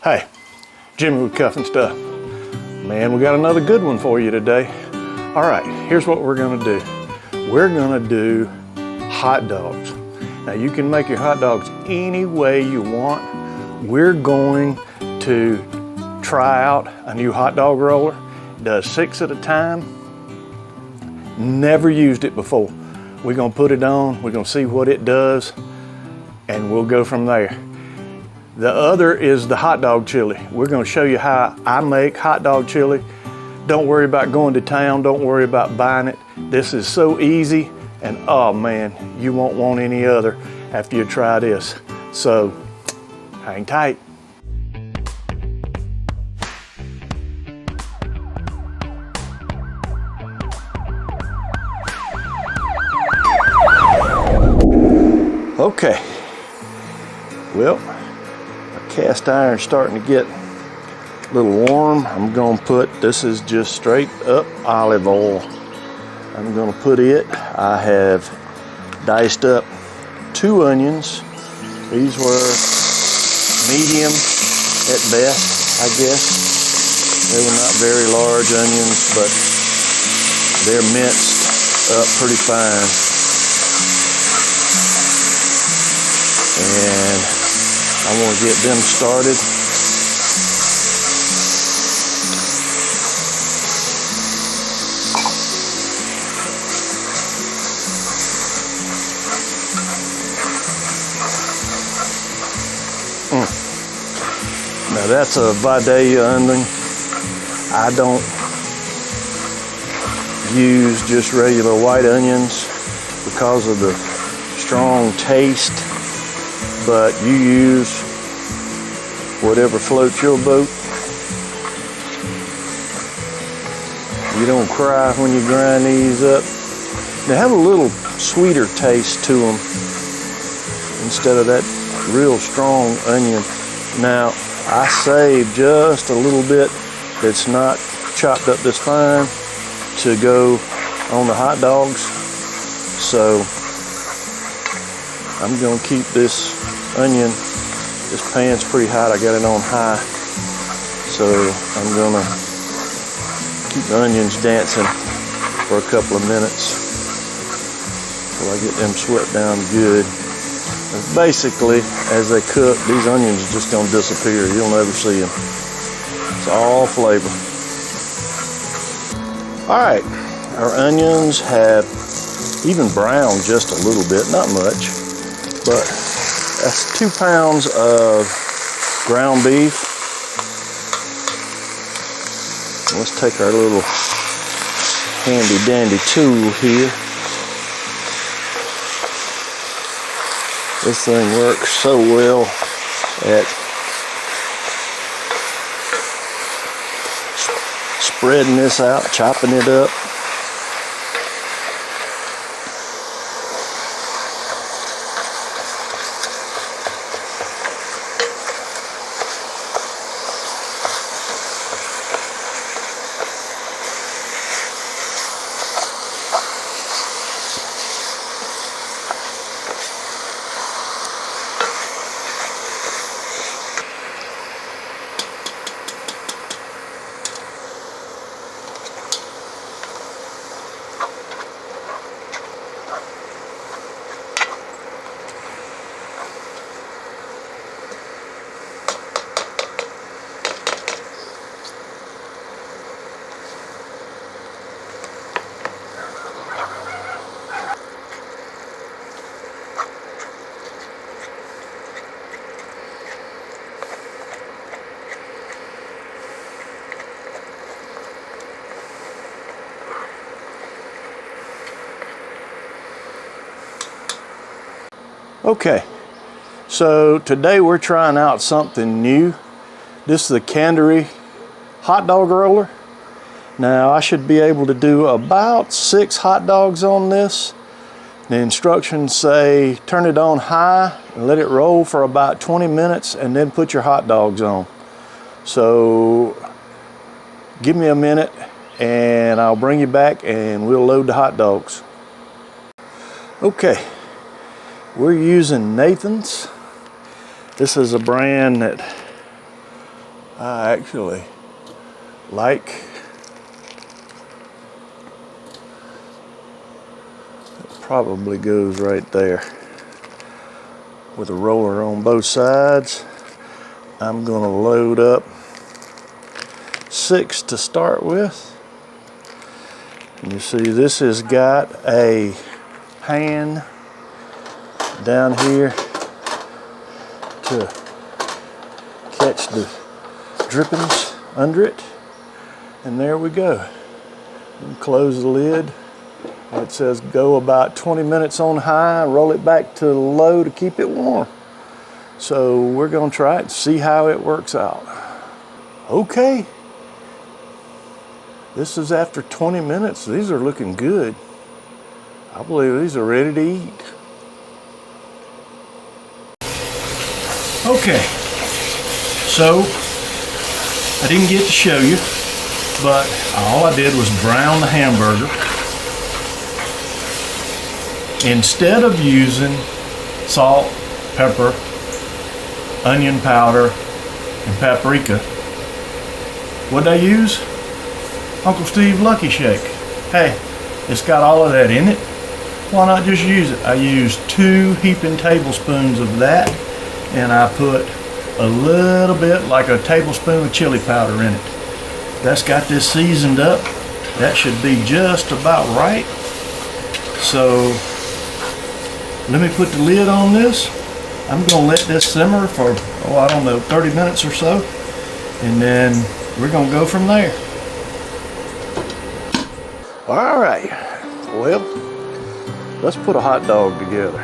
Hey, Jimmy with Cuff and Stuff. Man, we got another good one for you today. All right, here's what we're gonna do. We're gonna do hot dogs. Now you can make your hot dogs any way you want. We're going to try out a new hot dog roller. It does 6 at a time. Never used it before. We're gonna put it on, we're gonna see what it does, and we'll go from there. The other is the hot dog chili. We're gonna show you how I make hot dog chili. Don't worry about going to town, don't worry about buying it. This is so easy, and oh man, you won't want any other after you try this. So, hang tight. Okay, well, cast iron's starting to get a little warm. I'm gonna put, this is just straight up olive oil. I'm gonna put it, I have diced up 2 onions. These were medium at best, I guess. They were not very large onions, but they're minced up pretty fine. And I want to get them started. Now that's a Vidalia onion. I don't use just regular white onions because of the strong taste. But you use whatever floats your boat. You don't cry when you grind these up. They have a little sweeter taste to them instead of that real strong onion. Now, I save just a little bit that's not chopped up this fine to go on the hot dogs. So, I'm gonna keep this onion, this pan's pretty hot, I got it on high, so I'm gonna keep the onions dancing for a couple of minutes till I get them swept down good. And basically, as they cook, these onions are just gonna disappear. You'll never see them. It's all flavor. All right, our onions have even browned just a little bit, not much, but that's 2 pounds of ground beef. Let's take our little handy dandy tool here. This thing works so well at spreading this out, chopping it up. Okay, so today we're trying out something new. This is the Candery hot dog roller. Now I should be able to do about 6 hot dogs on this. The instructions say turn it on high and let it roll for about 20 minutes and then put your hot dogs on. So give me a minute and I'll bring you back and we'll load the hot dogs. Okay, we're using Nathan's. This is a brand that I actually like it. Probably goes right there with a roller on both sides. I'm gonna load up 6 to start with. And you see this has got a pan down here to catch the drippings under it. And there we go. And close the lid. It says go about 20 minutes on high, roll it back to low to keep it warm. So we're gonna try it and see how it works out. Okay. This is after 20 minutes. These are looking good. I believe these are ready to eat. Okay, so I didn't get to show you, but all I did was brown the hamburger. Instead of using salt, pepper, onion powder, and paprika, what'd I use? Uncle Steve Lucky Shake. Hey, it's got all of that in it. Why not just use it? I used 2 heaping tablespoons of that, and I put a little bit, like a tablespoon of chili powder in it. That's got this seasoned up. That should be just about right. So let me put the lid on this. I'm gonna let this simmer for, I don't know, 30 minutes or so. And then we're gonna go from there. All right, well, let's put a hot dog together.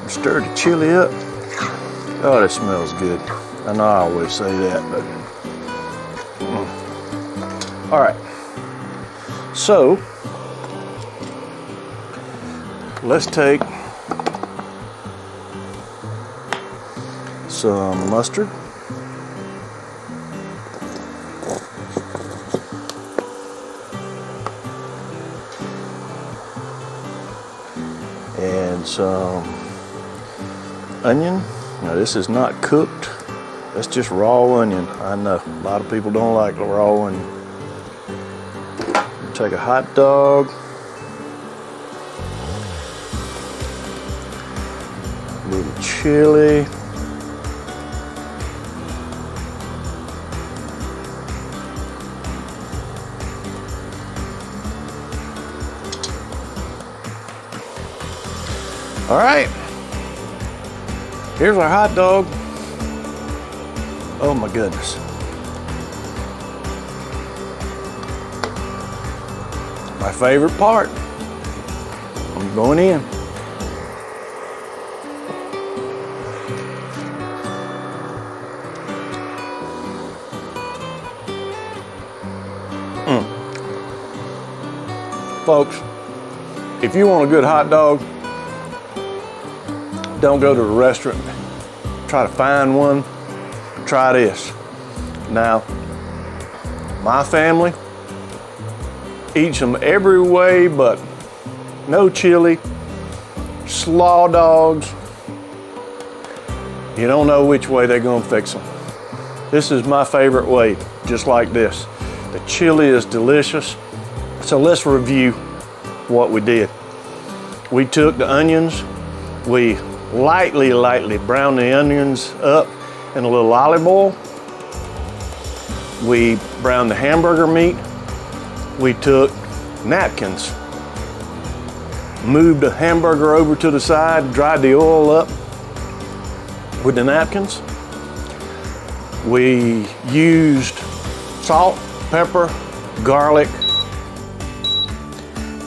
Stir the chili up. Oh, that smells good. I know I always say that, but. All right, so let's take some mustard. And some onion. Now this is not cooked. That's just raw onion. I know a lot of people don't like the raw onion. Take a hot dog. A little chili. All right, here's our hot dog. Oh my goodness. My favorite part. I'm going in. Folks, if you want a good hot dog, don't go to a restaurant, try to find one, try this. Now, my family eats them every way but no chili, slaw dogs. You don't know which way they're gonna fix them. This is my favorite way, just like this. The chili is delicious. So let's review what we did. We took the onions, we lightly browned the onions up in a little olive oil. We browned the hamburger meat. We took napkins, moved the hamburger over to the side, dried the oil up with the napkins. We used salt, pepper, garlic,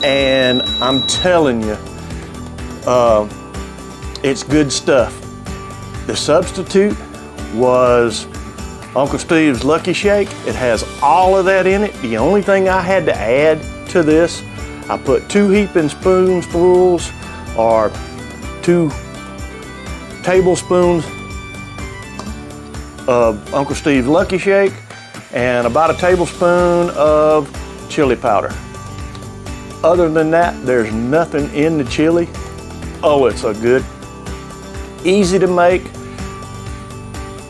and I'm telling you, it's good stuff. The substitute was Uncle Steve's Lucky Shake. It has all of that in it. The only thing I had to add to this, I put 2 heaping spoonfuls or 2 tablespoons of Uncle Steve's Lucky Shake and about a tablespoon of chili powder. Other than that, there's nothing in the chili. Oh, it's a good easy to make.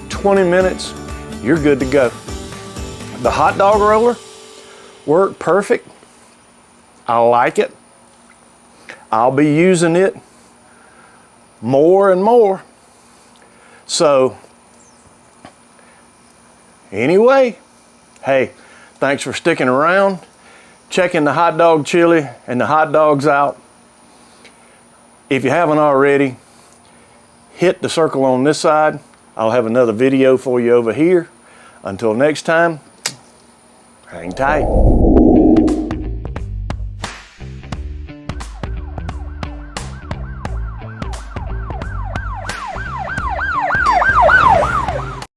20 minutes, you're good to go. The hot dog roller worked perfect. I like it. I'll be using it more and more. So anyway, hey, thanks for sticking around, checking the hot dog chili and the hot dogs out. If you haven't already, hit the circle on this side. I'll have another video for you over here. Until next time, hang tight.